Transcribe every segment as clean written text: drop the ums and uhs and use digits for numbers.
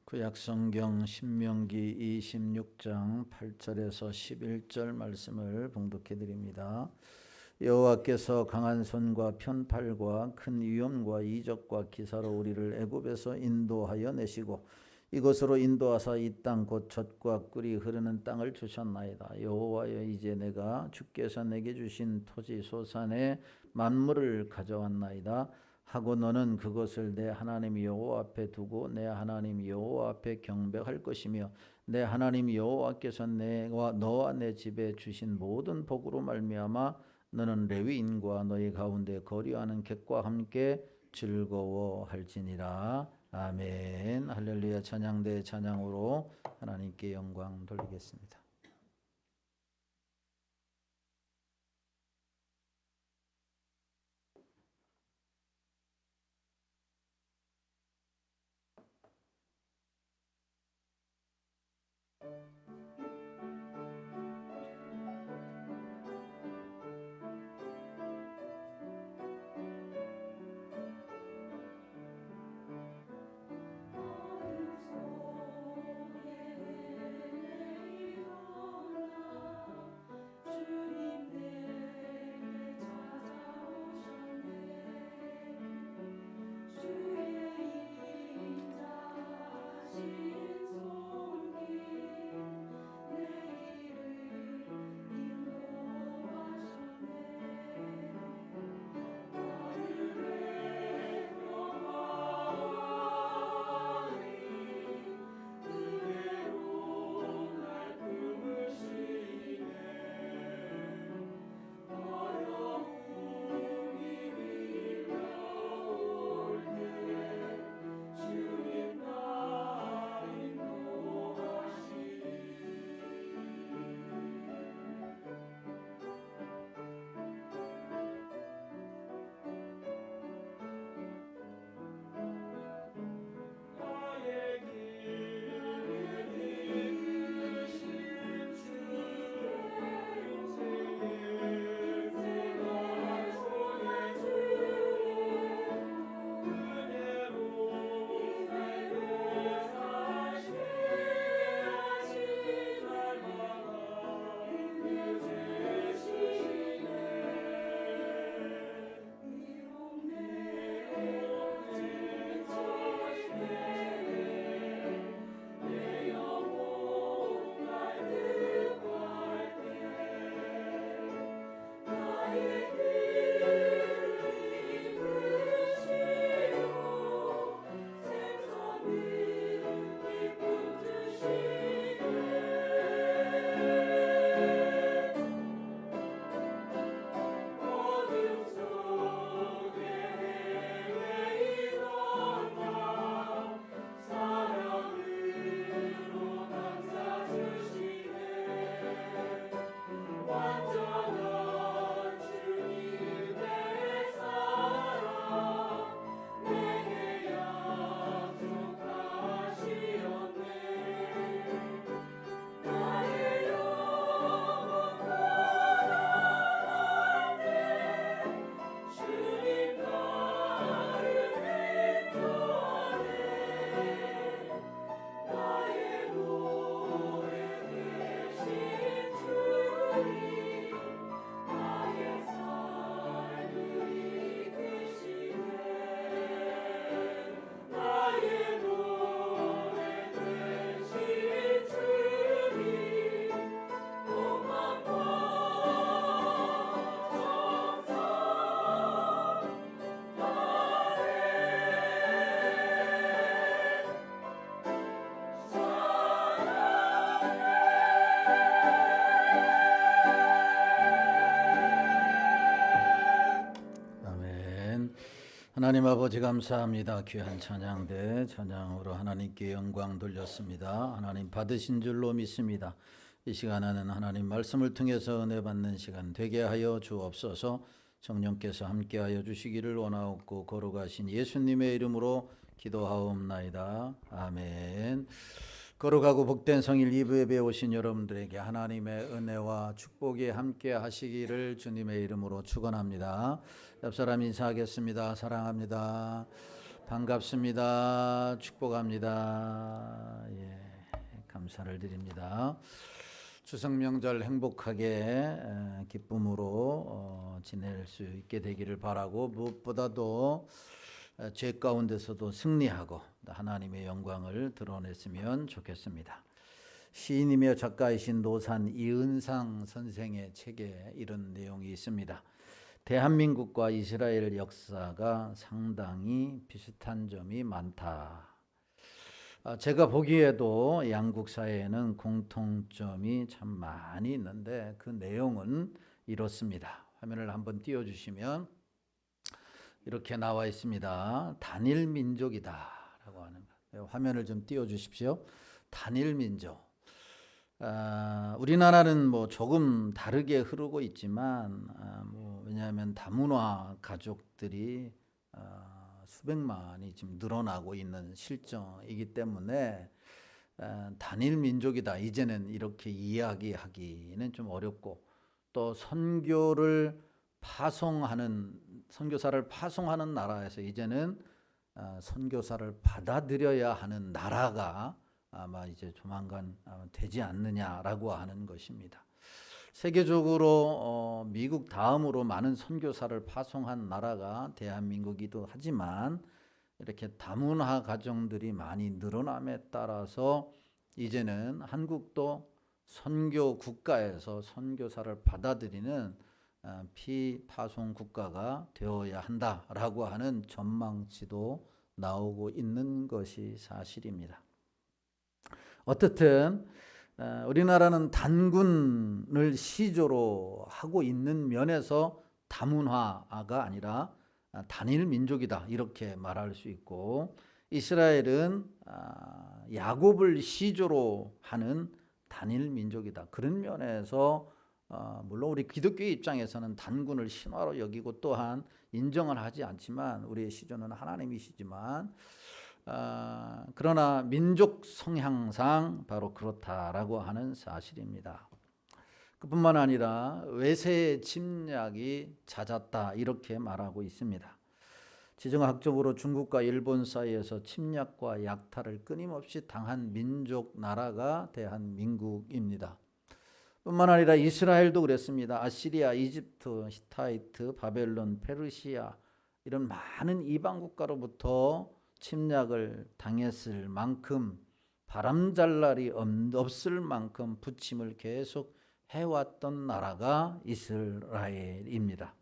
구약성경 신명기 26장 8절에서 11절 말씀을 봉독해 드립니다. 여호와께서 강한 손과 편팔과 큰 위엄과 이적과 기사로 우리를 애굽에서 인도하여 내시고 이곳으로 인도하사 이 땅 곧 젖과 꿀이 흐르는 땅을 주셨나이다. 여호와여, 이제 내가 주께서 내게 주신 토지 소산의 만물을 가져왔나이다 하고 너는 그것을 내 하나님 여호와 앞에 두고 내 하나님 여호와 앞에 경배할 것이며 내 하나님 여호와께서 너와 내 집에 주신 모든 복으로 말미암아 너는 레위인과 너희 가운데 거류하는 객과 함께 즐거워할지니라. 아멘. 할렐루야. 찬양대 찬양으로 하나님께 영광 돌리겠습니다. 하나님 아버지 감사합니다. 귀한 찬양대 찬양으로 하나님께 영광 돌렸습니다. 하나님 받으신 줄로 믿습니다. 이 시간에는 하나님 말씀을 통해서 은혜 받는 시간 되게 하여 주옵소서. 성령께서 함께하여 주시기를 원하옵고 거룩하신 예수님의 이름으로 기도하옵나이다. 아멘. 거룩하고 복된 성일 2부에 오신 여러분들에게 하나님의 은혜와 축복이 함께 하시기를 주님의 이름으로 축원합니다. 옆사람 인사하겠습니다. 사랑합니다. 반갑습니다. 축복합니다. 예, 감사를 드립니다. 추석 명절 행복하게 기쁨으로 지낼 수 있게 되기를 바라고, 무엇보다도 죄 가운데서도 승리하고 하나님의 영광을 드러냈으면 좋겠습니다. 시인이며 작가이신 노산 이은상 선생의 책에 이런 내용이 있습니다. 대한민국과 이스라엘 역사가 상당히 비슷한 점이 많다. 제가 보기에도 양국 사이에는 공통점이 참 많이 있는데 그 내용은 이렇습니다. 화면을 한번 띄워주시면 이렇게 나와 있습니다. 단일 민족이다 라고 하는 것. 화면을 좀 띄워주십시오. 단일 민족. 우리나라는 뭐 조금 다르게 흐르고 있지만 왜냐하면 다문화 가족들이 수백만이 지금 늘어나고 있는 실정이기 때문에 단일 민족이다 이제는 이렇게 이야기하기는 좀 어렵고, 또 선교사를 파송하는 나라에서 이제는 선교사를 받아들여야 하는 나라가 아마 이제 조만간 되지 않느냐라고 하는 것입니다. 세계적으로 미국 다음으로 많은 선교사를 파송한 나라가 대한민국이기도 하지만 이렇게 다문화 가정들이 많이 늘어남에 따라서 이제는 한국도 선교 국가에서 선교사를 받아들이는 피파송 국가가 되어야 한다라고 하는 전망치도 나오고 있는 것이 사실입니다. 어떻든 우리나라는 단군을 시조로 하고 있는 면에서 다문화가 아니라 단일 민족이다 이렇게 말할 수 있고, 이스라엘은 야곱을 시조로 하는 단일 민족이다. 그런 면에서 물론 우리 기독교의 입장에서는 단군을 신화로 여기고 또한 인정을 하지 않지만 우리의 시조는 하나님이시지만 그러나 민족 성향상 바로 그렇다라고 하는 사실입니다. 그뿐만 아니라 외세의 침략이 잦았다 이렇게 말하고 있습니다. 지정학적으로 중국과 일본 사이에서 침략과 약탈을 끊임없이 당한 민족 나라가 대한민국입니다. 뿐만 아니라 이스라엘도 그랬습니다. 아시리아, 이집트, 히타이트, 바벨론, 페르시아 이런 많은 이방 국가로부터 침략을 당했을 만큼, 바람잘 날이 없을 만큼 부침을 계속 해왔던 나라가 이스라엘입니다.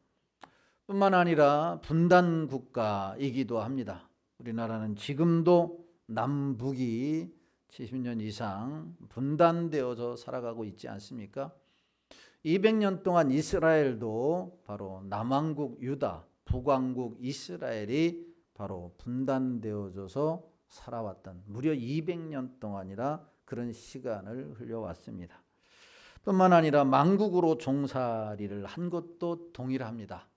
뿐만 아니라 분단 국가이기도 합니다. 우리나라는 지금도 남북이 70년 이상 분단되어서 살아가고 있지 않습니까? 200년 동안 이스라엘도 바로 남왕국 유다, 북왕국 이스라엘이 바로 분단되어져서 살아왔던, 무려 200년 동안이라 그런 시간을 흘려왔습니다. 뿐만 아니라 만국으로 종살이를 한 것도 동일합니다.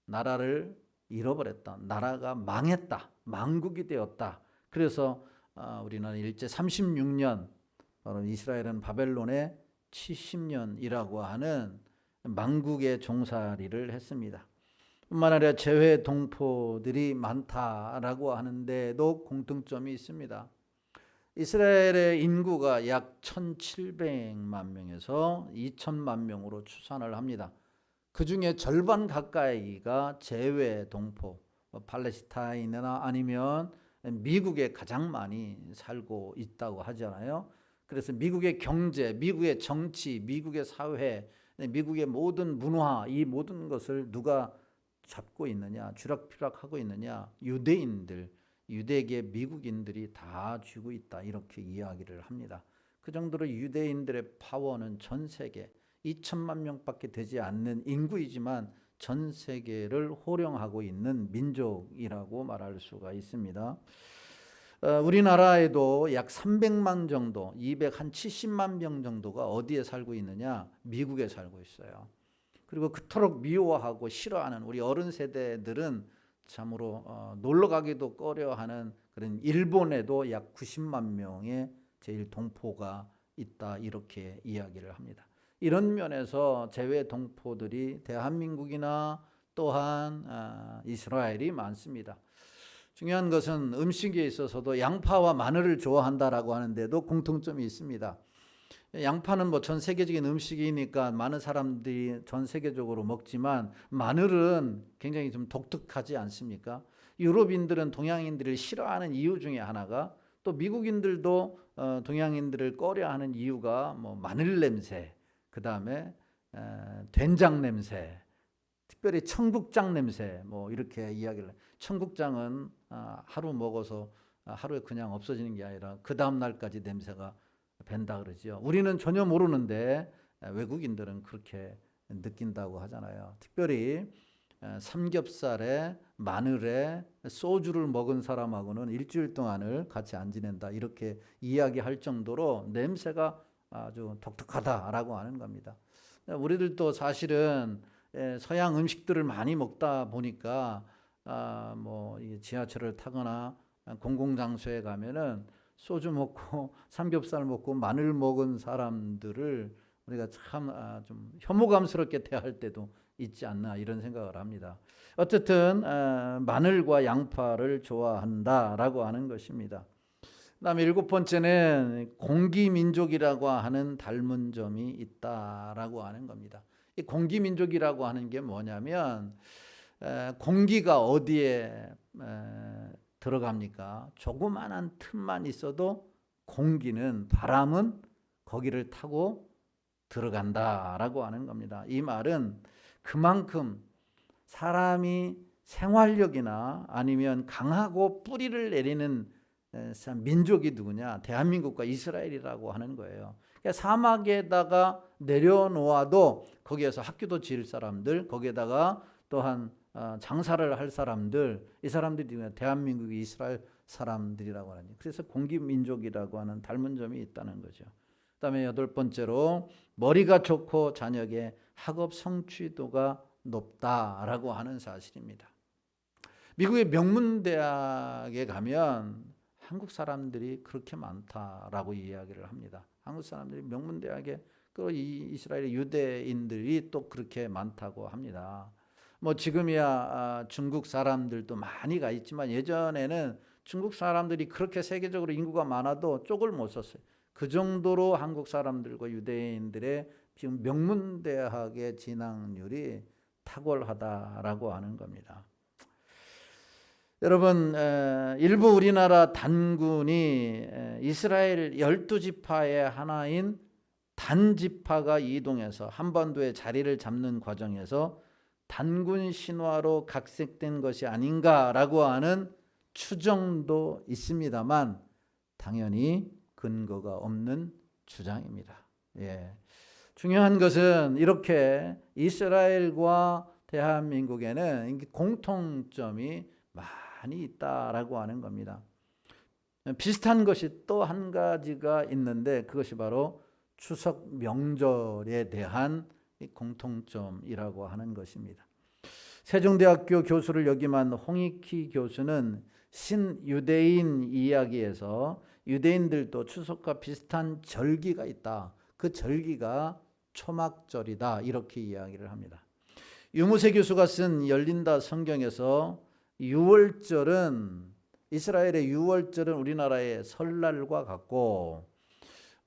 나라를 잃어버렸다. 나라가 망했다. 만국이 되었다. 그래서 우리는 일제 36년, 바로 이스라엘은 바벨론의 70년이라고 하는 만국의 종살이를 했습니다. 뿐만 아니라 재외 동포들이 많다라고 하는데도 공통점이 있습니다. 이스라엘의 인구가 약 1700만 명에서 2000만 명으로 추산을 합니다. 그 중에 절반 가까이가 재외 동포, 팔레스타인이나 아니면 미국에 가장 많이 살고 있다고 하잖아요. 그래서 미국의 경제, 미국의 정치, 미국의 사회, 미국의 모든 문화, 이 모든 것을 누가 잡고 있느냐, 쥐락펴락하고 있느냐, 유대인들, 유대계 미국인들이 다 쥐고 있다 이렇게 이야기를 합니다. 그 정도로 유대인들의 파워는 전 세계 2천만 명밖에 되지 않는 인구이지만 전 세계를 호령하고 있는 민족이라고 말할 수가 있습니다. 우리나라에도 약 300만 정도, 270만 명 정도가 어디에 살고 있느냐? 미국에 살고 있어요. 그리고 그토록 미워하고 싫어하는 우리 어른 세대들은 참으로 놀러 가기도 꺼려하는 그런 일본에도 약 90만 명의 제일 동포가 있다 이렇게 이야기를 합니다. 이런 면에서 재외 동포들이 대한민국이나 또한 이스라엘이 많습니다. 중요한 것은 음식에 있어서도 양파와 마늘을 좋아한다라고 하는데도 공통점이 있습니다. 양파는 뭐 전 세계적인 음식이니까 많은 사람들이 전 세계적으로 먹지만 마늘은 굉장히 좀 독특하지 않습니까? 유럽인들은 동양인들을 싫어하는 이유 중에 하나가, 또 미국인들도 동양인들을 꺼려하는 이유가 뭐 마늘 냄새, 그 다음에 된장 냄새, 특별히 청국장 냄새, 뭐 이렇게 이야기를 해요. 청국장은 하루 먹어서 하루에 그냥 없어지는 게 아니라 그 다음 날까지 냄새가 밴다 그러죠. 우리는 전혀 모르는데 외국인들은 그렇게 느낀다고 하잖아요. 특별히 삼겹살에 마늘에 소주를 먹은 사람하고는 일주일 동안을 같이 안 지낸다, 이렇게 이야기할 정도로 냄새가 아주 독특하다라고 하는 겁니다. 우리들도 사실은 서양 음식들을 많이 먹다 보니까 뭐 지하철을 타거나 공공장소에 가면은 소주 먹고 삼겹살 먹고 마늘 먹은 사람들을 우리가 참 좀 혐오감스럽게 대할 때도 있지 않나, 이런 생각을 합니다. 어쨌든 마늘과 양파를 좋아한다라고 하는 것입니다. 그다음에 7번째는 공기민족이라고 하는 닮은 점이 있다라고 하는 겁니다. 이 공기민족이라고 하는 게 뭐냐면, 공기가 어디에 들어갑니까? 조그만한 틈만 있어도 공기는, 바람은 거기를 타고 들어간다라고 하는 겁니다. 이 말은 그만큼 사람이 생활력이나 아니면 강하고 뿌리를 내리는 민족이 누구냐? 대한민국과 이스라엘이라고 하는 거예요. 그러니까 사막에다가 내려놓아도 거기에서 학교도 지을 사람들, 거기에다가 또한 장사를 할 사람들, 이 사람들이 대한민국이 이스라엘 사람들이라고 하는, 그래서 공기민족이라고 하는 닮은 점이 있다는 거죠. 그 다음에 8번째로 머리가 좋고 자녀의 학업 성취도가 높다라고 하는 사실입니다. 미국의 명문대학에 가면 한국 사람들이 그렇게 많다라고 이야기를 합니다. 한국 사람들이 명문대학에, 또 이스라엘의 유대인들이 또 그렇게 많다고 합니다. 뭐 지금이야 중국 사람들도 많이 가 있지만 예전에는 중국 사람들이 그렇게 세계적으로 인구가 많아도 쪽을 못 썼어요. 그 정도로 한국 사람들과 유대인들의 지금 명문대학의 진학률이 탁월하다라고 하는 겁니다. 여러분, 일부 우리나라 단군이 이스라엘 12지파의 하나인 단지파가 이동해서 한반도에 자리를 잡는 과정에서 단군 신화로 각색된 것이 아닌가라고 하는 추정도 있습니다만 당연히 근거가 없는 주장입니다. 중요한 것은 이렇게 이스라엘과 대한민국에는 공통점이 많이 있다라고 하는 겁니다. 비슷한 것이 또 한 가지가 있는데 그것이 바로 추석 명절에 대한 공통점이라고 하는 것입니다. 세종대학교 교수를 역임한 홍익희 교수는 신유대인 이야기에서 유대인들도 추석과 비슷한 절기가 있다, 그 절기가 초막절이다, 이렇게 이야기를 합니다. 유무세 교수가 쓴 열린다 성경에서 이스라엘의 유월절은 우리나라의 설날과 같고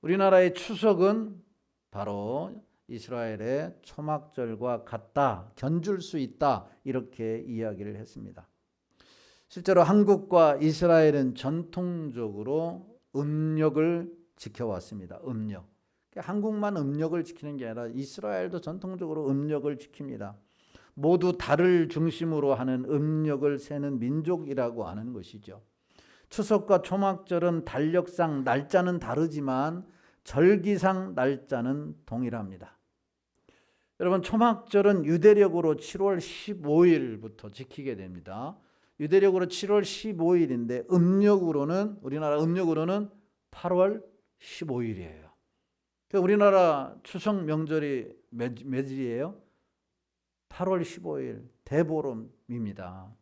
우리나라의 추석은 바로 이스라엘의 초막절과 같다, 견줄 수 있다, 이렇게 이야기를 했습니다. 실제로 한국과 이스라엘은 전통적으로 음력을 지켜왔습니다. 음력. 한국만 음력을 지키는 게 아니라 이스라엘도 전통적으로 음력을 지킵니다. 모두 달을 중심으로 하는 음력을 세는 민족이라고 하는 것이죠. 추석과 초막절은 달력상 날짜는 다르지만 절기상 날짜는 동일합니다. 여러분, 초막절은 유대력으로 7월 15일부터 지키게 됩니다. 유대력으로 7월 15일인데 음력으로는, 우리나라 음력으로는 8월 15일이에요. 우리나라 추석 명절이 며칠이에요? 8월 15일 대보름입니다.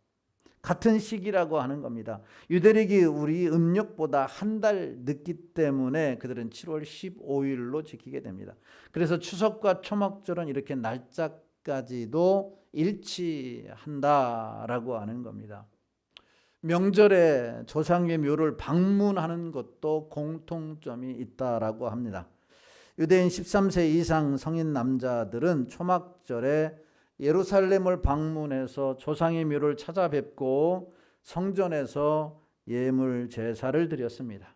같은 시기라고 하는 겁니다. 유대력이 우리 음력보다 한 달 늦기 때문에 그들은 7월 15일로 지키게 됩니다. 그래서 추석과 초막절은 이렇게 날짜까지도 일치한다라고 하는 겁니다. 명절에 조상의 묘를 방문하는 것도 공통점이 있다라고 합니다. 유대인 13세 이상 성인 남자들은 초막절에 예루살렘을 방문해서 조상의 묘를 찾아뵙고 성전에서 예물 제사를 드렸습니다.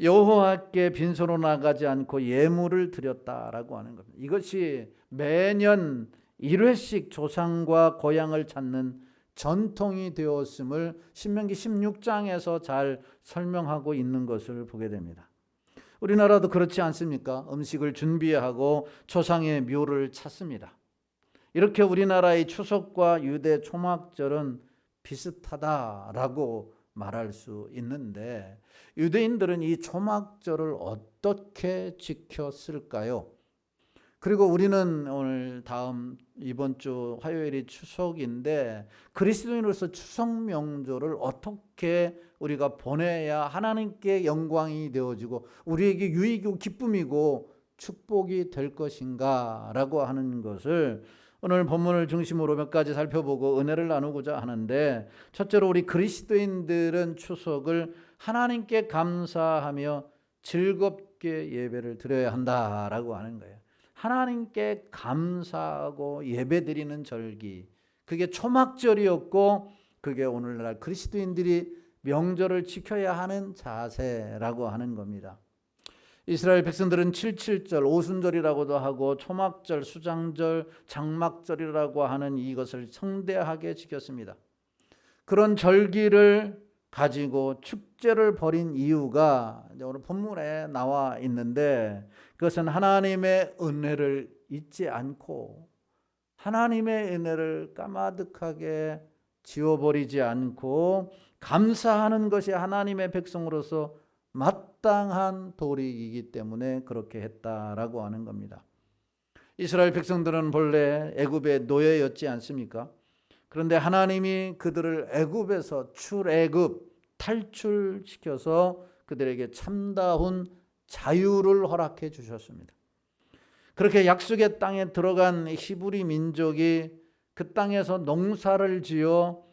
여호와께 빈손으로 나가지 않고 예물을 드렸다라고 하는 겁니다. 이것이 매년 1회씩 조상과 고향을 찾는 전통이 되었음을 신명기 16장에서 잘 설명하고 있는 것을 보게 됩니다. 우리나라도 그렇지 않습니까? 음식을 준비하고 조상의 묘를 찾습니다. 이렇게 우리나라의 추석과 유대 초막절은 비슷하다라고 말할 수 있는데, 유대인들은 이 초막절을 어떻게 지켰을까요? 그리고 우리는 오늘 이번 주 화요일이 추석인데, 그리스도인으로서 추석 명절을 어떻게 우리가 보내야 하나님께 영광이 되어지고 우리에게 유익이고 기쁨이고 축복이 될 것인가 라고 하는 것을 오늘 본문을 중심으로 몇 가지 살펴보고 은혜를 나누고자 하는데, 첫째로 우리 그리스도인들은 추석을 하나님께 감사하며 즐겁게 예배를 드려야 한다라고 하는 거예요. 하나님께 감사하고 예배드리는 절기, 그게 초막절이었고 그게 오늘날 그리스도인들이 명절을 지켜야 하는 자세라고 하는 겁니다. 이스라엘 백성들은 77절, 오순절이라고도 하고 초막절, 수장절, 장막절이라고 하는 이것을 성대하게 지켰습니다. 그런 절기를 가지고 축제를 벌인 이유가 오늘 본문에 나와 있는데, 그것은 하나님의 은혜를 잊지 않고 하나님의 은혜를 까마득하게 지워버리지 않고 감사하는 것이 하나님의 백성으로서 마땅한 도리이기 때문에 그렇게 했다라고 하는 겁니다. 이스라엘 백성들은 본래 애굽의 노예였지 않습니까? 그런데 하나님이 그들을 애굽에서 출애굽 탈출시켜서 그들에게 참다운 자유를 허락해 주셨습니다. 그렇게 약속의 땅에 들어간 히브리 민족이 그 땅에서 농사를 지어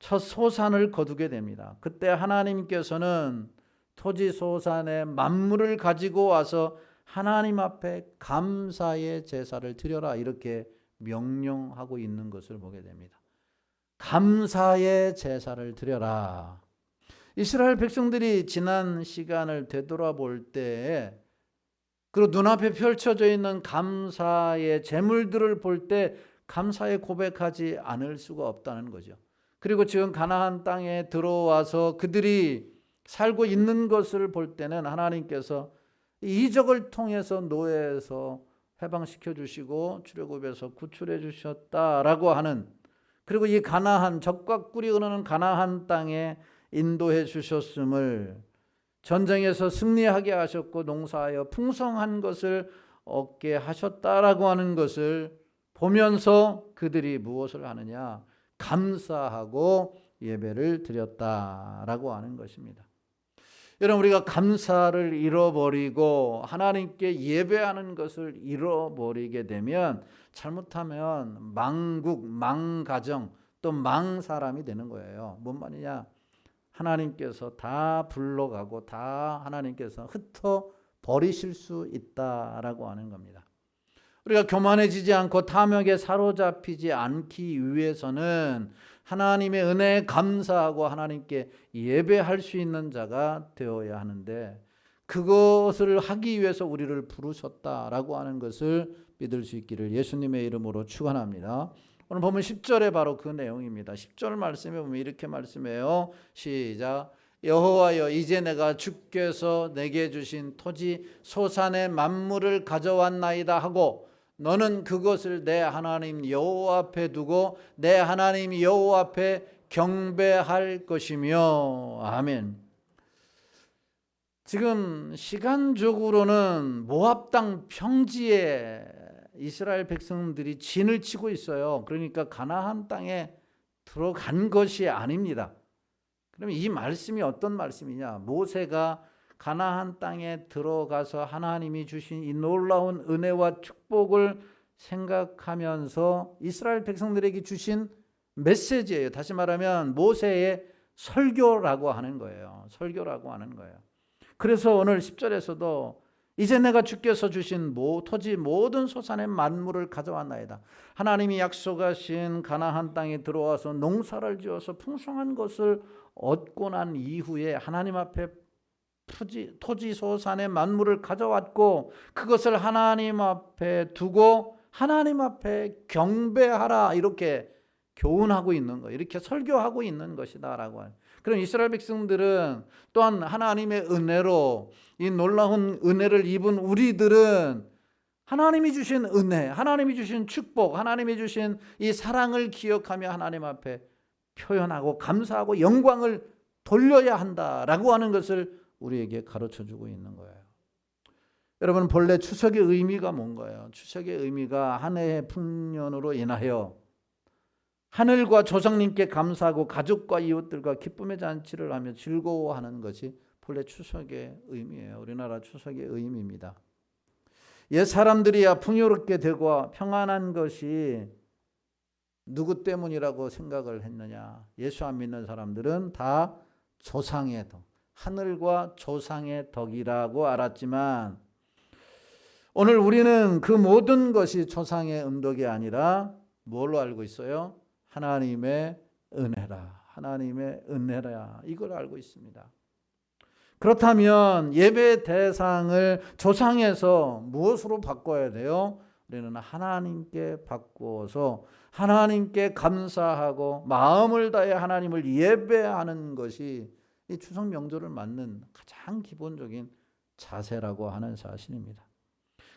첫 소산을 거두게 됩니다. 그때 하나님께서는 토지 소산의 만물을 가지고 와서 하나님 앞에 감사의 제사를 드려라, 이렇게 명령하고 있는 것을 보게 됩니다. 감사의 제사를 드려라. 이스라엘 백성들이 지난 시간을 되돌아볼 때, 그리고 눈앞에 펼쳐져 있는 감사의 제물들을 볼 때 감사에 고백하지 않을 수가 없다는 거죠. 그리고 지금 가나안 땅에 들어와서 그들이 살고 있는 것을 볼 때는 하나님께서 이적을 통해서 노예에서 해방시켜 주시고 출애굽에서 구출해 주셨다라고 하는, 그리고 이 가나안, 젖과 꿀이 흐르는 가나안 땅에 인도해 주셨음을, 전쟁에서 승리하게 하셨고 농사하여 풍성한 것을 얻게 하셨다라고 하는 것을 보면서 그들이 무엇을 하느냐? 감사하고 예배를 드렸다라고 하는 것입니다. 여러분, 우리가 감사를 잃어버리고 하나님께 예배하는 것을 잃어버리게 되면 잘못하면 망국, 망가정, 또 망사람이 되는 거예요. 뭔 말이냐? 하나님께서 다 불러가고 다 하나님께서 흩어버리실 수 있다라고 하는 겁니다. 우리가 교만해지지 않고 탐욕에 사로잡히지 않기 위해서는 하나님의 은혜에 감사하고 하나님께 예배할 수 있는 자가 되어야 하는데, 그것을 하기 위해서 우리를 부르셨다라고 하는 것을 믿을 수 있기를 예수님의 이름으로 축원합니다. 오늘 보면 10절에 바로 그 내용입니다. 10절 말씀에 보면 이렇게 말씀해요. 시작. 여호와여, 이제 내가 주께서 내게 주신 토지 소산의 만물을 가져왔나이다 하고 너는 그것을 내 하나님 여호와 앞에 두고 내 하나님 여호와 앞에 경배할 것이며. 아멘. 지금 시간적으로는 모압 땅 평지에 이스라엘 백성들이 진을 치고 있어요. 그러니까 가나안 땅에 들어간 것이 아닙니다. 그러면 이 말씀이 어떤 말씀이냐? 모세가 가나안 땅에 들어가서 하나님이 주신 이 놀라운 은혜와 축복을 생각하면서 이스라엘 백성들에게 주신 메시지예요. 다시 말하면 모세의 설교라고 하는 거예요. 설교라고 하는 거예요. 그래서 오늘 10절에서도 이제 내가 주께서 주신 토지 모든 소산의 만물을 가져왔나이다. 하나님이 약속하신 가나안 땅에 들어와서 농사를 지어서 풍성한 것을 얻고 난 이후에 하나님 앞에 토지 소산의 만물을 가져왔고 그것을 하나님 앞에 두고 하나님 앞에 경배하라 이렇게 교훈하고 있는 거, 이렇게 설교하고 있는 것이다라고 하는. 그럼 이스라엘 백성들은 또한 하나님의 은혜로 이 놀라운 은혜를 입은 우리들은 하나님이 주신 은혜, 하나님이 주신 축복, 하나님이 주신 이 사랑을 기억하며 하나님 앞에 표현하고 감사하고 영광을 돌려야 한다라고 하는 것을 우리에게 가르쳐주고 있는 거예요. 여러분, 본래 추석의 의미가 뭔가요? 추석의 의미가 한 해의 풍년으로 인하여 하늘과 조상님께 감사하고 가족과 이웃들과 기쁨의 잔치를 하며 즐거워하는 것이 본래 추석의 의미예요. 우리나라 추석의 의미입니다. 옛 사람들이야 풍요롭게 되고 평안한 것이 누구 때문이라고 생각을 했느냐? 예수 안 믿는 사람들은 다 조상의 덕, 하늘과 조상의 덕이라고 알았지만 오늘 우리는 그 모든 것이 조상의 은덕이 아니라 뭘로 알고 있어요? 하나님의 은혜라. 하나님의 은혜라. 이걸 알고 있습니다. 그렇다면 예배 대상을 조상에서 무엇으로 바꿔야 돼요? 우리는 하나님께 바꾸어서 하나님께 감사하고 마음을 다해 하나님을 예배하는 것이 이 추석 명절을 맞는 가장 기본적인 자세라고 하는 사실입니다.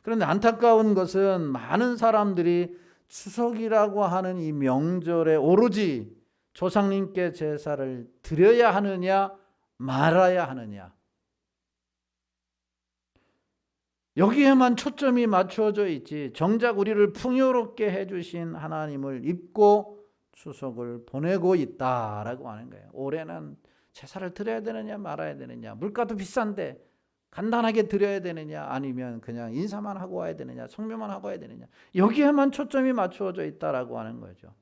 그런데 안타까운 것은 많은 사람들이 추석이라고 하는 이 명절에 오로지 조상님께 제사를 드려야 하느냐 말아야 하느냐, 여기에만 초점이 맞춰져 있지 정작 우리를 풍요롭게 해주신 하나님을 잊고 추석을 보내고 있다라고 하는 거예요. 올해는 제사를 드려야 되느냐 말아야 되느냐, 물가도 비싼데 간단하게 드려야 되느냐 아니면 그냥 인사만 하고 와야 되느냐, 성묘만 하고 와야 되느냐, 여기에만 초점이 맞추어져 있다라고 하는 거죠.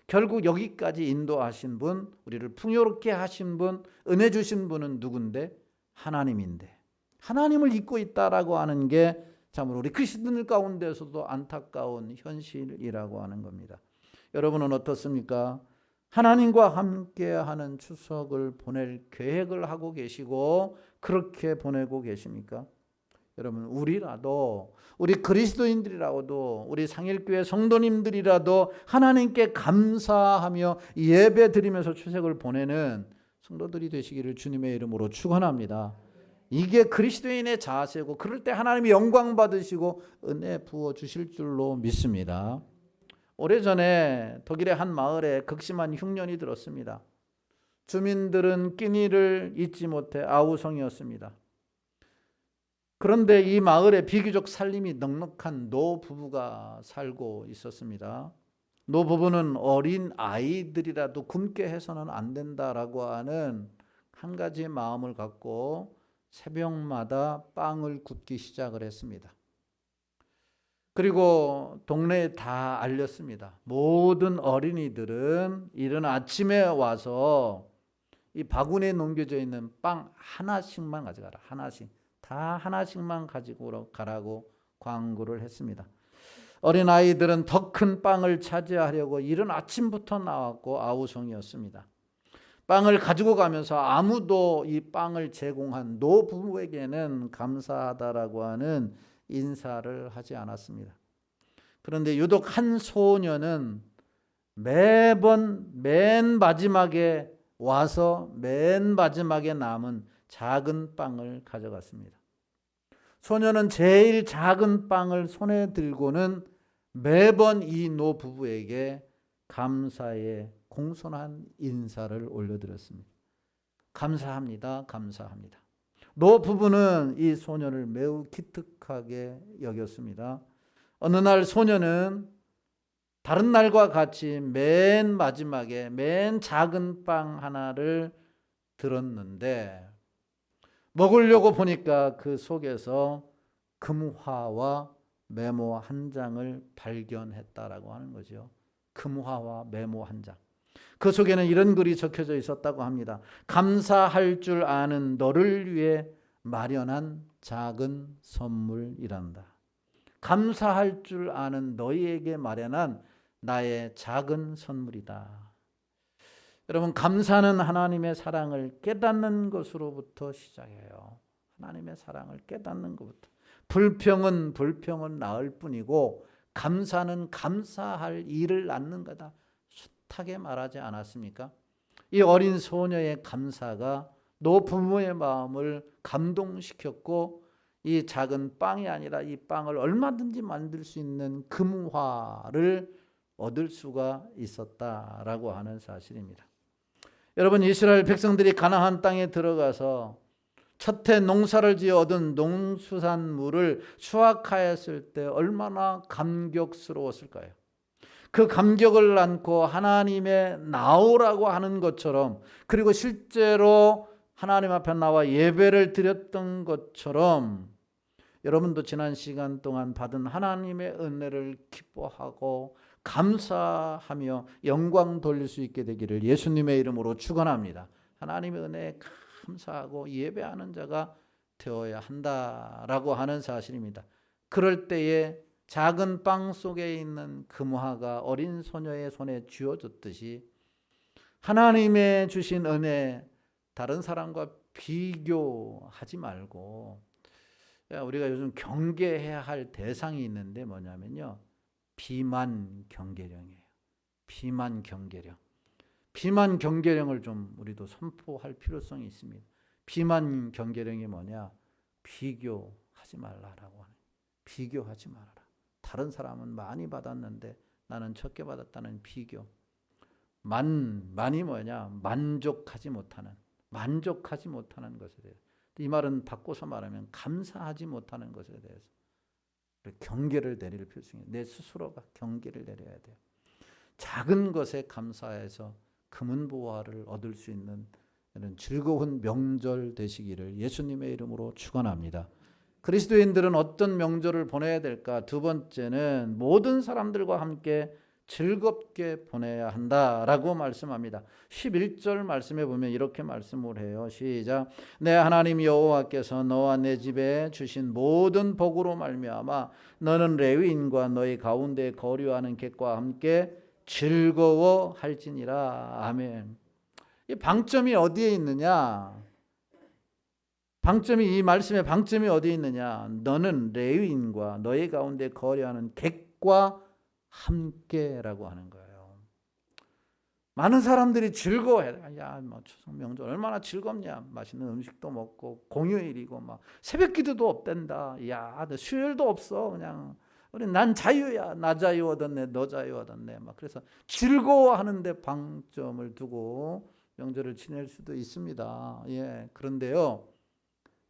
결국 여기까지 인도하신 분, 우리를 풍요롭게 하신 분, 은혜 주신 분은 누군데? 하나님인데 하나님을 잊고 있다라고 하는 게 참으로 우리 그리스도인들 가운데서도 안타까운 현실이라고 하는 겁니다. 여러분은 어떻습니까? 하나님과 함께하는 추석을 보낼 계획을 하고 계시고 그렇게 보내고 계십니까? 여러분, 우리 그리스도인들이라도 우리 상일교회 성도님들이라도 하나님께 감사하며 예배 드리면서 추석을 보내는 성도들이 되시기를 주님의 이름으로 축원합니다. 이게 그리스도인의 자세고 그럴 때 하나님이 영광 받으시고 은혜 부어 주실 줄로 믿습니다. 오래전에 독일의 한 마을에 극심한 흉년이 들었습니다. 주민들은 끼니를 잊지 못해 아우성이었습니다. 그런데 이 마을에 비교적 살림이 넉넉한 노부부가 살고 있었습니다. 노부부는 어린 아이들이라도 굶게 해서는 안 된다라고 하는 한 가지의 마음을 갖고 새벽마다 빵을 굽기 시작을 했습니다. 그리고 동네에 다 알렸습니다. 모든 어린이들은 이른 아침에 와서 이 바구니에 넘겨져 있는 빵 하나씩만 가져가라. 하나씩. 다 하나씩만 가지고 가라고 광고를 했습니다. 어린아이들은 더 큰 빵을 차지하려고 이른 아침부터 나왔고 아우성이었습니다. 빵을 가지고 가면서 아무도 이 빵을 제공한 노부부에게는 감사하다라고 하는 인사를 하지 않았습니다. 그런데 유독 한 소녀는 매번 맨 마지막에 와서 맨 마지막에 남은 작은 빵을 가져갔습니다. 소녀는 제일 작은 빵을 손에 들고는 매번 이 노부부에게 감사의 공손한 인사를 올려드렸습니다. 감사합니다. 감사합니다. 노부부는 이 소녀를 매우 기특하게 여겼습니다. 어느 날 소녀는 다른 날과 같이 맨 마지막에 맨 작은 빵 하나를 들었는데 먹으려고 보니까 그 속에서 금화와 메모 한 장을 발견했다라고 하는 거죠. 금화와 메모 한 장. 그 속에는 이런 글이 적혀져 있었다고 합니다. 감사할 줄 아는 너를 위해 마련한 작은 선물이란다. 감사할 줄 아는 너희에게 마련한 나의 작은 선물이다. 여러분, 감사는 하나님의 사랑을 깨닫는 것으로부터 시작해요. 하나님의 사랑을 깨닫는 것부터. 불평은 낳을 뿐이고 감사는 감사할 일을 낳는 거다. 숱하게 말하지 않았습니까? 이 어린 소녀의 감사가 노부모의 마음을 감동시켰고, 이 작은 빵이 아니라 이 빵을 얼마든지 만들 수 있는 금화를 얻을 수가 있었다라고 하는 사실입니다. 여러분, 이스라엘 백성들이 가나안 땅에 들어가서 첫해 농사를 지어 얻은 농수산물을 수확하였을 때 얼마나 감격스러웠을까요? 그 감격을 안고 하나님의 나오라고 하는 것처럼, 그리고 실제로 하나님 앞에 나와 예배를 드렸던 것처럼 여러분도 지난 시간 동안 받은 하나님의 은혜를 기뻐하고 감사하며 영광 돌릴 수 있게 되기를 예수님의 이름으로 축원합니다. 하나님의 은혜에 감사하고 예배하는 자가 되어야 한다라고 하는 사실입니다. 그럴 때에 작은 빵 속에 있는 금화가 어린 소녀의 손에 쥐어졌듯이 하나님의 주신 은혜 다른 사람과 비교하지 말고, 우리가 요즘 경계해야 할 대상이 있는데 뭐냐면요, 비만 경계령이에요. 비만 경계령. 비만 경계령을 좀 우리도 선포할 필요성이 있습니다. 비만 경계령이 뭐냐? 비교하지 말라라고 하는. 비교하지 말아라. 다른 사람은 많이 받았는데 나는 적게 받았다는 비교. 만이 뭐냐? 만족하지 못하는 것에 대해서. 이 말은 바꿔서 말하면 감사하지 못하는 것에 대해서 경계를 내릴 필요성이, 내 스스로가 경계를 내려야 돼요. 작은 것에 감사해서 금은보화를 얻을 수 있는 이런 즐거운 명절 되시기를 예수님의 이름으로 축원합니다. 그리스도인들은 어떤 명절을 보내야 될까? 두 번째는 모든 사람들과 함께 즐겁게 보내야 한다라고 말씀합니다. 11절 말씀에 보면 이렇게 말씀을 해요. 시작. 내 하나님 여호와께서 너와 내 집에 주신 모든 복으로 말미암아 너는 레위인과 너희 가운데 거류하는 객과 함께 즐거워할지니라. 아멘. 이 방점이 어디에 있느냐? 이 말씀의 방점이 어디에 있느냐? 너는 레위인과 너희 가운데 거류하는 객과 함께라고 하는 거예요. 많은 사람들이 즐거워해. 야, 뭐 추석 명절 얼마나 즐겁냐. 맛있는 음식도 먹고 공휴일이고 막 새벽기도도 없댄다. 야, 너 수요일도 없어. 그냥 우리 난 자유야. 나 자유 얻었네. 너 자유 얻었네. 막 그래서 즐거워하는데 방점을 두고 명절을 지낼 수도 있습니다. 예, 그런데요,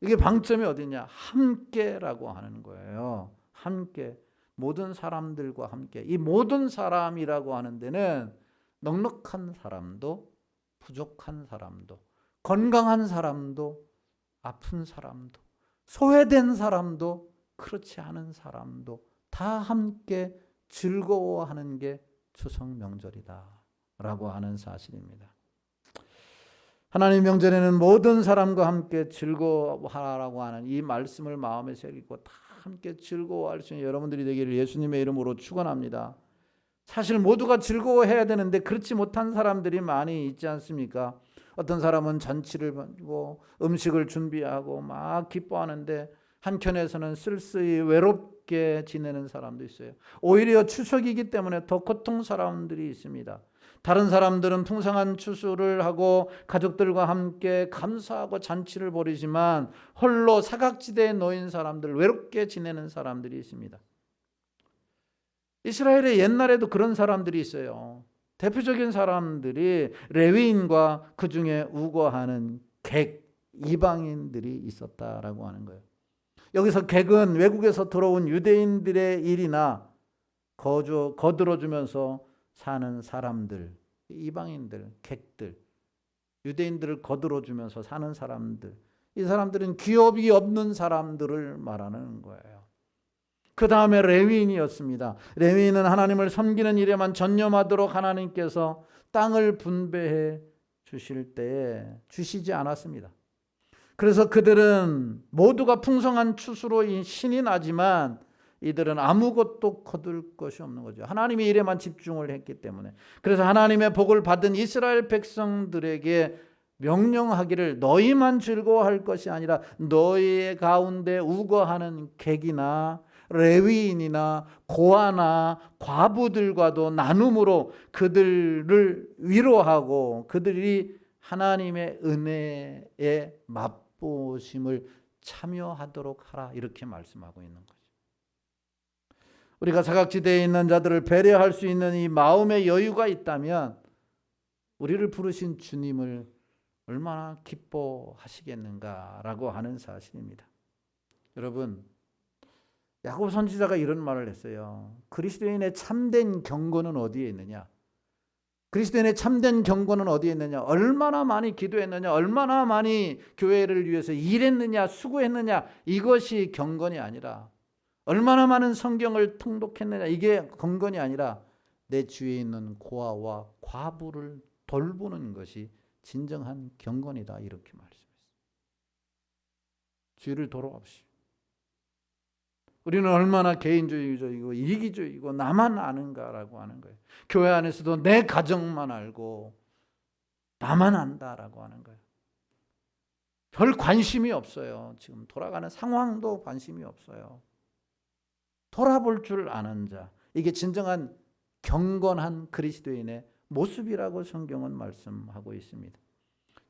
이게 방점이 어디냐? 함께라고 하는 거예요. 함께. 모든 사람들과 함께. 이 모든 사람이라고 하는 데는 넉넉한 사람도 부족한 사람도 건강한 사람도 아픈 사람도 소외된 사람도 그렇지 않은 사람도 다 함께 즐거워하는 게 추석 명절이다 라고 하는 사실입니다. 하나님 명절에는 모든 사람과 함께 즐거워하라고 하는 이 말씀을 마음에 새기고 다 함께 즐거워할 수 있는 여러분들이 되기를 예수님의 이름으로 축원합니다. 사실 모두가 즐거워해야 되는데 그렇지 못한 사람들이 많이 있지 않습니까? 어떤 사람은 잔치를 하고 음식을 준비하고 막 기뻐하는데 한켠에서는 쓸쓸히 외롭게 지내는 사람도 있어요. 오히려 추석이기 때문에 더 고통스러운 사람들이 있습니다. 다른 사람들은 풍성한 추수를 하고 가족들과 함께 감사하고 잔치를 벌이지만 홀로 사각지대에 놓인 사람들, 외롭게 지내는 사람들이 있습니다. 이스라엘의 옛날에도 그런 사람들이 있어요. 대표적인 사람들이 레위인과 그 중에 우거하는 객, 이방인들이 있었다라고 하는 거예요. 여기서 객은 외국에서 들어온 유대인들의 일이나 거들어주면서 사는 사람들, 이방인들, 객들, 유대인들을 거들어주면서 사는 사람들, 이 사람들은 기업이 없는 사람들을 말하는 거예요. 그 다음에 레위인이었습니다. 레위인은 하나님을 섬기는 일에만 전념하도록 하나님께서 땅을 분배해 주실 때에 주시지 않았습니다. 그래서 그들은 모두가 풍성한 추수로 신이 나지만 이들은 아무것도 거둘 것이 없는 거죠. 하나님의 일에만 집중을 했기 때문에. 그래서 하나님의 복을 받은 이스라엘 백성들에게 명령하기를 너희만 즐거워할 것이 아니라 너희의 가운데 우거하는 객이나 레위인이나 고아나 과부들과도 나눔으로 그들을 위로하고 그들이 하나님의 은혜에 맛보심을 참여하도록 하라, 이렇게 말씀하고 있는 거죠. 우리가 사각지대에 있는 자들을 배려할 수 있는 이 마음의 여유가 있다면 우리를 부르신 주님을 얼마나 기뻐하시겠는가라고 하는 사실입니다. 여러분, 야고보 선지자가 이런 말을 했어요. 그리스도인의 참된 경건은 어디에 있느냐? 그리스도인의 참된 경건은 어디에 있느냐? 얼마나 많이 기도했느냐? 얼마나 많이 교회를 위해서 일했느냐? 수고했느냐? 이것이 경건이 아니라, 얼마나 많은 성경을 통독했느냐? 이게 경건이 아니라 내 주위에 있는 고아와 과부를 돌보는 것이 진정한 경건이다, 이렇게 말씀했습니다. 주위를 돌아봅시다. 우리는 얼마나 개인주의적이고 이기주의고 나만 아는가라고 하는 거예요. 교회 안에서도 내 가정만 알고 나만 안다라고 하는 거예요. 별 관심이 없어요. 지금 돌아가는 상황도 관심이 없어요. 돌아볼 줄 아는 자, 이게 진정한 경건한 그리스도인의 모습이라고 성경은 말씀하고 있습니다.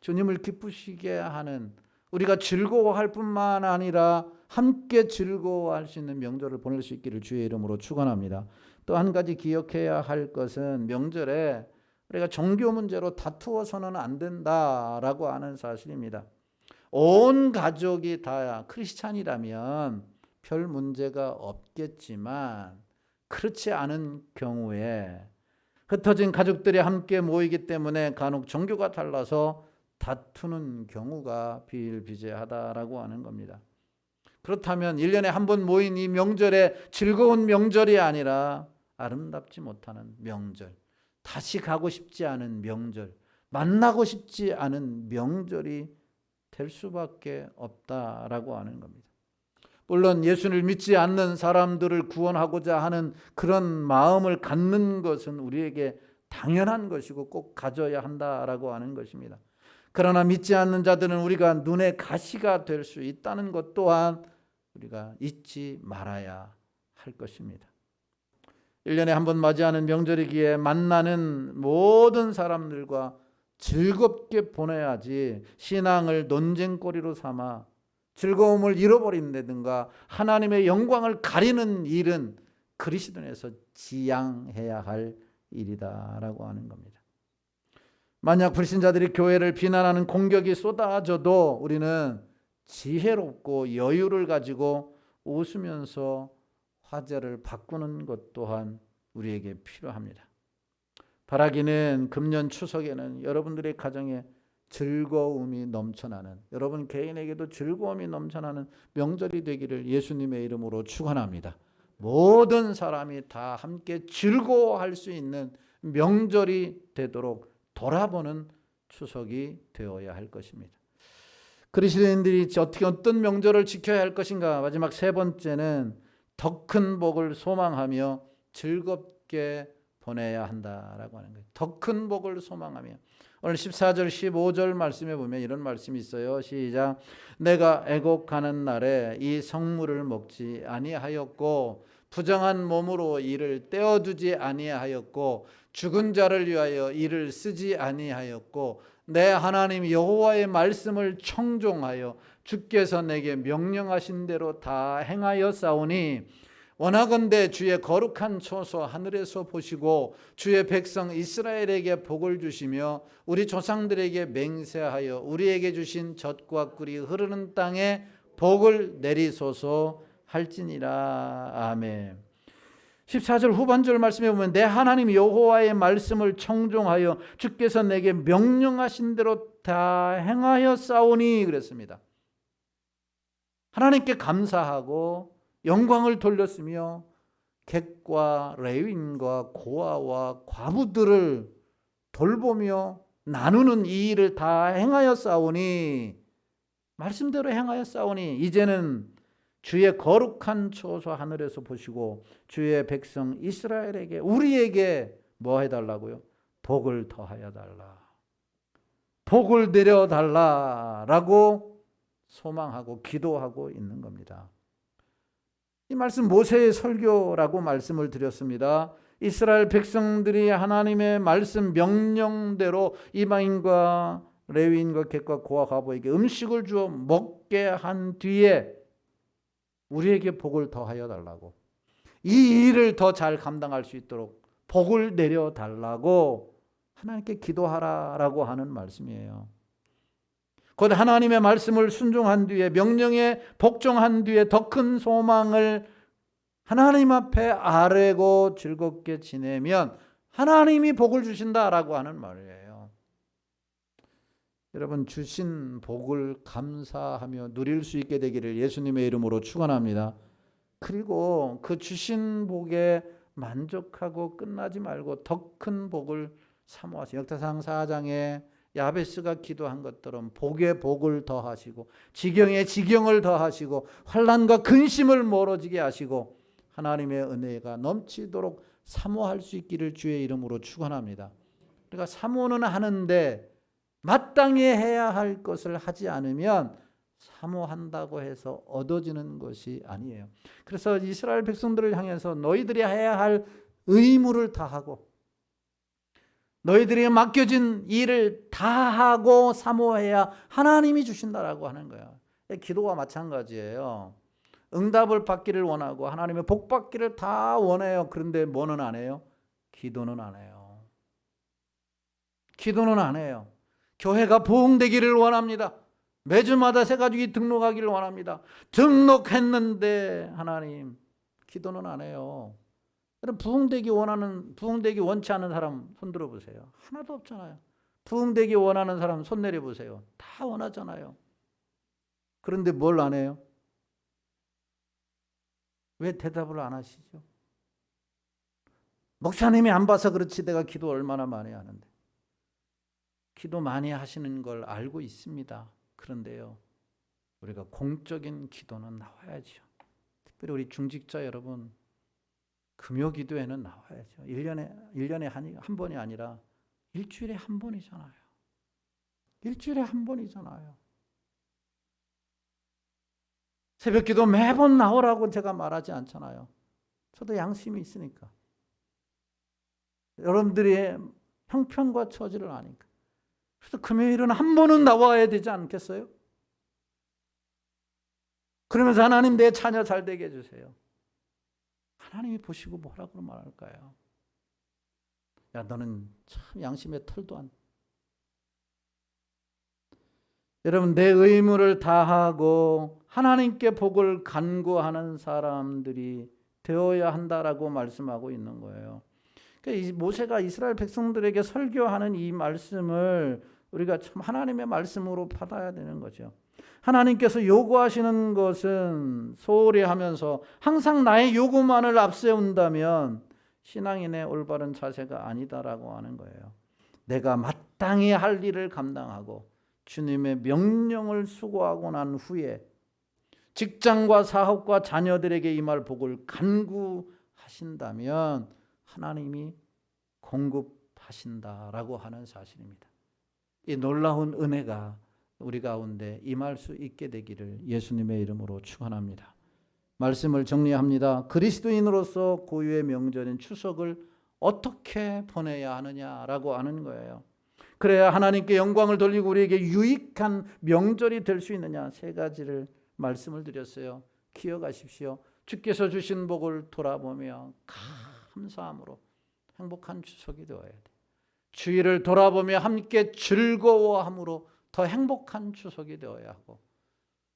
주님을 기쁘시게 하는, 우리가 즐거워할 뿐만 아니라 함께 즐거워할 수 있는 명절을 보낼 수 있기를 주의 이름으로 축원합니다. 또 한 가지 기억해야 할 것은 명절에 우리가 종교 문제로 다투어서는 안 된다라고 하는 사실입니다. 온 가족이 다 크리스찬이라면 별 문제가 없겠지만 그렇지 않은 경우에 흩어진 가족들이 함께 모이기 때문에 간혹 종교가 달라서 다투는 경우가 비일비재하다라고 하는 겁니다. 그렇다면 1년에 한 번 모인 이 명절에 즐거운 명절이 아니라 아름답지 못하는 명절, 다시 가고 싶지 않은 명절, 만나고 싶지 않은 명절이 될 수밖에 없다라고 하는 겁니다. 물론 예수를 믿지 않는 사람들을 구원하고자 하는 그런 마음을 갖는 것은 우리에게 당연한 것이고 꼭 가져야 한다라고 하는 것입니다. 그러나 믿지 않는 자들은 우리가 눈의 가시가 될 수 있다는 것 또한 우리가 잊지 말아야 할 것입니다. 1년에 한 번 맞이하는 명절이기에 만나는 모든 사람들과 즐겁게 보내야지 신앙을 논쟁거리로 삼아 즐거움을 잃어버린다든가 하나님의 영광을 가리는 일은 그리스도인에서 지양해야 할 일이다라고 하는 겁니다. 만약 불신자들이 교회를 비난하는 공격이 쏟아져도 우리는 지혜롭고 여유를 가지고 웃으면서 화제를 바꾸는 것 또한 우리에게 필요합니다. 바라기는 금년 추석에는 여러분들의 가정에 즐거움이 넘쳐나는, 여러분 개인에게도 즐거움이 넘쳐나는 명절이 되기를 예수님의 이름으로 축원합니다. 모든 사람이 다 함께 즐거워할 수 있는 명절이 되도록 돌아보는 추석이 되어야 할 것입니다. 그리스도인들이 어떤 명절을 지켜야 할 것인가? 마지막 세 번째는 더 큰 복을 소망하며 즐겁게 보내야 한다라고 하는 거예요. 더 큰 복을 소망하며. 오늘 14절 15절 말씀에 보면 이런 말씀이 있어요. 시작. 내가 애곡하는 날에 이 성물을 먹지 아니하였고 부정한 몸으로 이를 떼어두지 아니하였고 죽은 자를 위하여 이를 쓰지 아니하였고 내 하나님 여호와의 말씀을 청종하여 주께서 내게 명령하신 대로 다 행하였사오니 원하건대 주의 거룩한 초소 하늘에서 보시고 주의 백성 이스라엘에게 복을 주시며 우리 조상들에게 맹세하여 우리에게 주신 젖과 꿀이 흐르는 땅에 복을 내리소서 할지니라. 아멘. 14절 후반절 말씀에 보면 내 하나님 여호와의 말씀을 청종하여 주께서 내게 명령하신 대로 다 행하였사오니 그랬습니다. 하나님께 감사하고 영광을 돌렸으며 객과 레위인과 고아와 과부들을 돌보며 나누는 이 일을 다 행하여 싸우니, 말씀대로 행하여 싸우니 이제는 주의 거룩한 처소 하늘에서 보시고 주의 백성 이스라엘에게, 우리에게 뭐 해달라고요? 복을 더하여 달라, 복을 내려 달라라고 소망하고 기도하고 있는 겁니다. 이 말씀 모세의 설교라고 말씀을 드렸습니다. 이스라엘 백성들이 하나님의 말씀 명령대로 이방인과 레위인과 객과 고아 과부에게 음식을 주어 먹게 한 뒤에 우리에게 복을 더하여 달라고, 이 일을 더 잘 감당할 수 있도록 복을 내려 달라고 하나님께 기도하라라고 하는 말씀이에요. 곧 하나님의 말씀을 순종한 뒤에, 명령에 복종한 뒤에 더 큰 소망을 하나님 앞에 아뢰고 즐겁게 지내면 하나님이 복을 주신다라고 하는 말이에요. 여러분, 주신 복을 감사하며 누릴 수 있게 되기를 예수님의 이름으로 축원합니다. 그리고 그 주신 복에 만족하고 끝나지 말고 더 큰 복을 사모하세요. 역사상 4장에 야베스가 기도한 것처럼 복에 복을 더하시고 지경에 지경을 더하시고 환난과 근심을 멀어지게 하시고 하나님의 은혜가 넘치도록 사모할 수 있기를 주의 이름으로 축원합니다. 그러니까 사모는 하는데 마땅히 해야 할 것을 하지 않으면 사모한다고 해서 얻어지는 것이 아니에요. 그래서 이스라엘 백성들을 향해서 너희들이 해야 할 의무를 다하고 너희들이 맡겨진 일을 다하고 사모해야 하나님이 주신다라고 하는 거예요. 기도와 마찬가지예요. 응답을 받기를 원하고 하나님의 복 받기를 다 원해요. 그런데 뭐는 안 해요? 기도는 안 해요. 기도는 안 해요. 교회가 부흥되기를 원합니다. 매주마다 새가족이 등록하기를 원합니다. 등록했는데 하나님, 기도는 안 해요. 여러분, 부흥되기 원치 않은 사람 손 들어보세요. 하나도 없잖아요. 부흥되기 원하는 사람 손 내려보세요. 다 원하잖아요. 그런데 뭘 안 해요? 왜 대답을 안 하시죠? 목사님이 안 봐서 그렇지 내가 기도 얼마나 많이 하는데. 기도 많이 하시는 걸 알고 있습니다. 그런데요, 우리가 공적인 기도는 나와야죠. 특별히 우리 중직자 여러분, 금요 기도에는 나와야죠. 1년에 한 번이 아니라 일주일에 한 번이잖아요. 일주일에 한 번이잖아요. 새벽 기도 매번 나오라고 제가 말하지 않잖아요. 저도 양심이 있으니까. 여러분들의 형편과 처지를 아니까. 그래서 금요일은 한 번은 나와야 되지 않겠어요? 그러면서 하나님 내 자녀 잘 되게 해주세요. 하나님이 보시고 뭐라고 말할까요? 야, 너는 참 양심의 털도 안. 여러분, 내 의무를 다하고 하나님께 복을 간구하는 사람들이 되어야 한다라고 말씀하고 있는 거예요. 그러니까 모세가 이스라엘 백성들에게 설교하는 이 말씀을 우리가 참 하나님의 말씀으로 받아야 되는 거죠. 하나님께서 요구하시는 것은 소홀히 하면서 항상 나의 요구만을 앞세운다면 신앙인의 올바른 자세가 아니다라고 하는 거예요. 내가 마땅히 할 일을 감당하고 주님의 명령을 수고하고 난 후에 직장과 사업과 자녀들에게 임할 복을 간구하신다면 하나님이 공급하신다라고 하는 사실입니다. 이 놀라운 은혜가 우리 가운데 임할 수 있게 되기를 예수님의 이름으로 축원합니다. 말씀을 정리합니다. 그리스도인으로서 고유의 명절인 추석을 어떻게 보내야 하느냐라고 하는 거예요. 그래야 하나님께 영광을 돌리고 우리에게 유익한 명절이 될 수 있느냐, 세 가지를 말씀을 드렸어요. 기억하십시오. 주께서 주신 복을 돌아보며 감사함으로 행복한 추석이 되어야 돼. 주일을 돌아보며 함께 즐거워함으로 더 행복한 추석이 되어야 하고,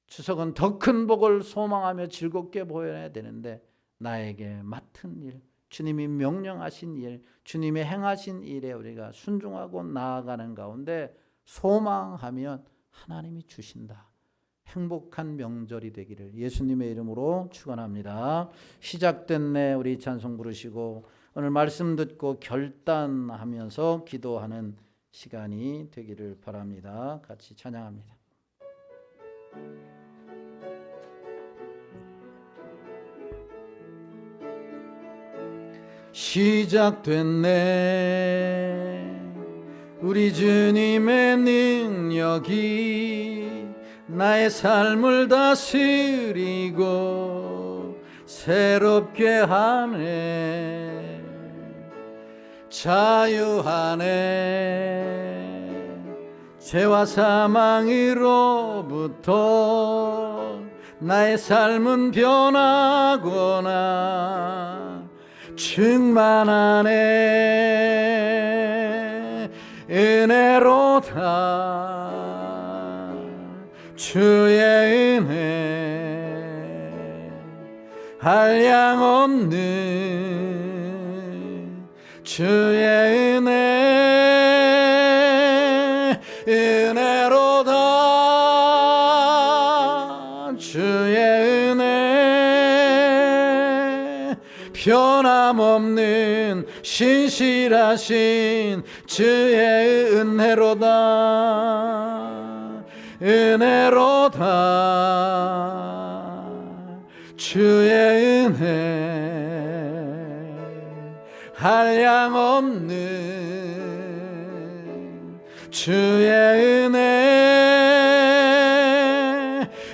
추석은 더 큰 복을 소망하며 즐겁게 보내야 되는데 나에게 맡은 일, 주님이 명령하신 일, 주님이 행하신 일에 우리가 순종하고 나아가는 가운데 소망하면 하나님이 주신다. 행복한 명절이 되기를 예수님의 이름으로 축원합니다. 시작됐네. 우리 찬송 부르시고 오늘 말씀 듣고 결단하면서 기도하는 시간이 되기를 바랍니다. 같이 찬양합니다. 시작됐네. 우리 주님의 능력이 나의 삶을 다스리고 새롭게 하네. 자유하네. 죄와 사망으로부터 나의 삶은 변하거나 충만하네. 은혜로다. 주의 은혜 한량없는 주의 은혜 은혜로다. 주의 은혜 변함없는 신실하신 주의 은혜로다. 은혜로다. 주의 은혜 한량없는 주의 은혜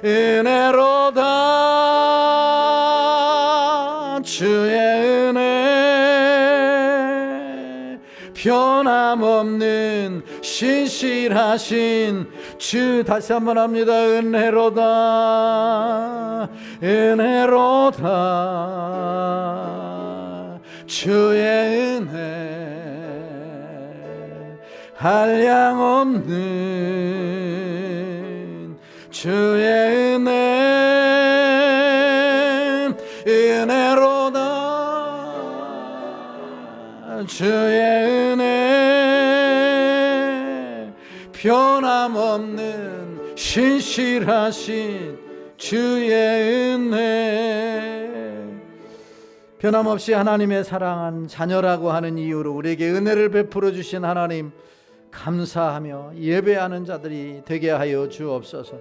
은혜로다. 주의 은혜 변함없는 신실하신 주. 다시 한번 합니다. 은혜로다. 은혜로다. 주의 은혜 한량없는 주의 은혜 은혜로다. 주의 은혜 변함없는 신실하신 주의 은혜. 변함없이 하나님의 사랑한 자녀라고 하는 이유로 우리에게 은혜를 베풀어 주신 하나님 감사하며 예배하는 자들이 되게 하여 주옵소서.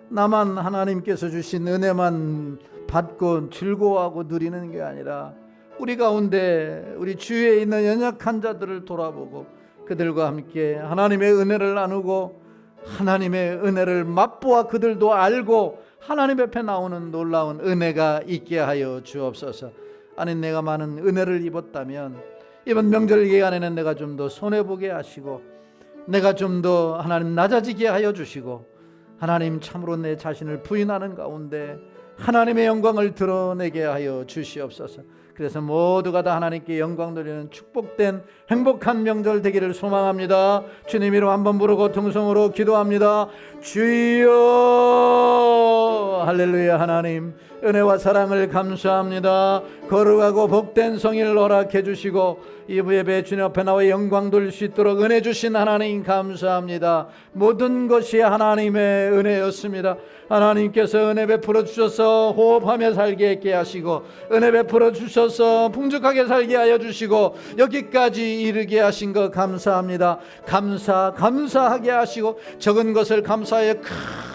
나만 하나님께서 주신 은혜만 받고 즐거워하고 누리는 게 아니라 우리 가운데 우리 주위에 있는 연약한 자들을 돌아보고 그들과 함께 하나님의 은혜를 나누고 하나님의 은혜를 맛보아 그들도 알고 하나님 앞에 나오는 놀라운 은혜가 있게 하여 주옵소서. 아니, 내가 많은 은혜를 입었다면 이번 명절 기간에는 내가 좀 더 손해보게 하시고 내가 좀 더 하나님 낮아지게 하여 주시고 하나님 참으로 내 자신을 부인하는 가운데 하나님의 영광을 드러내게 하여 주시옵소서. 그래서 모두가 다 하나님께 영광 돌리는 축복된 행복한 명절 되기를 소망합니다. 주님 이름 한번 부르고 통성으로 기도합니다. 주여. 할렐루야. 하나님 은혜와 사랑을 감사합니다. 거룩하고 복된 성일을 허락해 주시고 이 예배 주님 앞에 나와 영광 돌릴 수 있도록 은혜 주신 하나님 감사합니다. 모든 것이 하나님의 은혜였습니다. 하나님께서 은혜 베풀어 주셔서 호흡하며 살게 했게 하시고 은혜 베풀어 주셔서 풍족하게 살게 하여 주시고 여기까지 이르게 하신 것 감사합니다. 감사하게 하시고 적은 것을 감사하여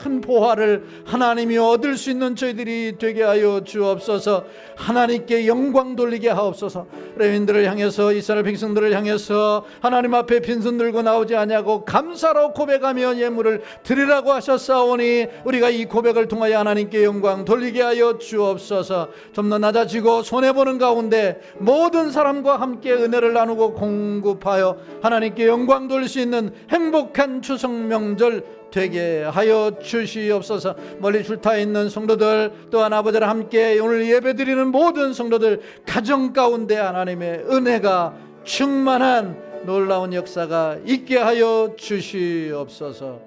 큰 보화를 하나님이 얻을 수 있는 저희들이 되게 하여 주옵소서. 하나님께 영광 돌리게 하옵소서. 레윈들을 향해서 이스라엘 백성들을 향해서 하나님 앞에 빈손 들고 나오지 아니하고 감사로 고백하며 예물을 드리라고 하셨사오니 우리가 이 고백을 통하여 하나님께 영광 돌리게 하여 주옵소서. 좀 더 낮아지고 손해보는 가운데 모든 사람과 함께 은혜를 나누고 공급하여 하나님께 영광 돌릴 수 있는 행복한 추석 명절 되게 하여 주시옵소서. 멀리 출타 있는 성도들 또한 아버지와 함께 오늘 예배드리는 모든 성도들 가정 가운데 하나님의 은혜가 충만한 놀라운 역사가 있게 하여 주시옵소서.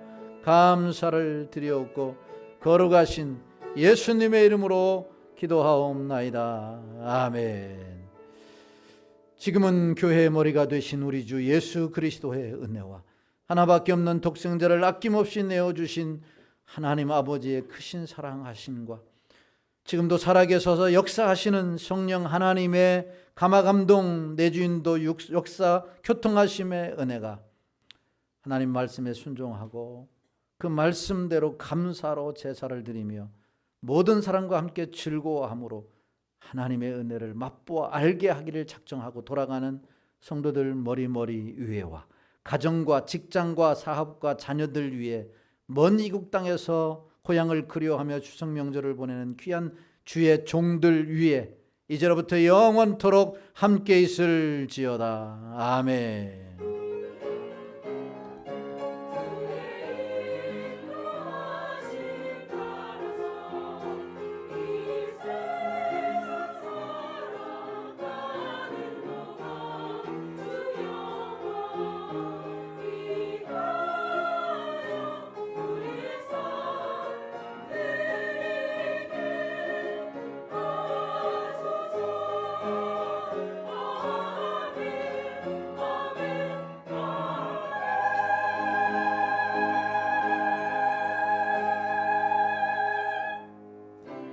감사를 드리옵고 거룩하신 예수님의 이름으로 기도하옵나이다. 아멘. 지금은 교회의 머리가 되신 우리 주 예수 그리스도의 은혜와 하나밖에 없는 독생자를 아낌없이 내어주신 하나님 아버지의 크신 사랑하심과 지금도 살아계셔서 역사하시는 성령 하나님의 감화감동 내주인도 역사 교통하심의 은혜가 하나님 말씀에 순종하고 그 말씀대로 감사로 제사를 드리며 모든 사람과 함께 즐거워함으로 하나님의 은혜를 맛보아 알게 하기를 작정하고 돌아가는 성도들 머리머리 위에와 가정과 직장과 사업과 자녀들 위에 먼 이국 땅에서 고향을 그리워하며 추석 명절을 보내는 귀한 주의 종들 위에 이제로부터 영원토록 함께 있을지어다. 아멘.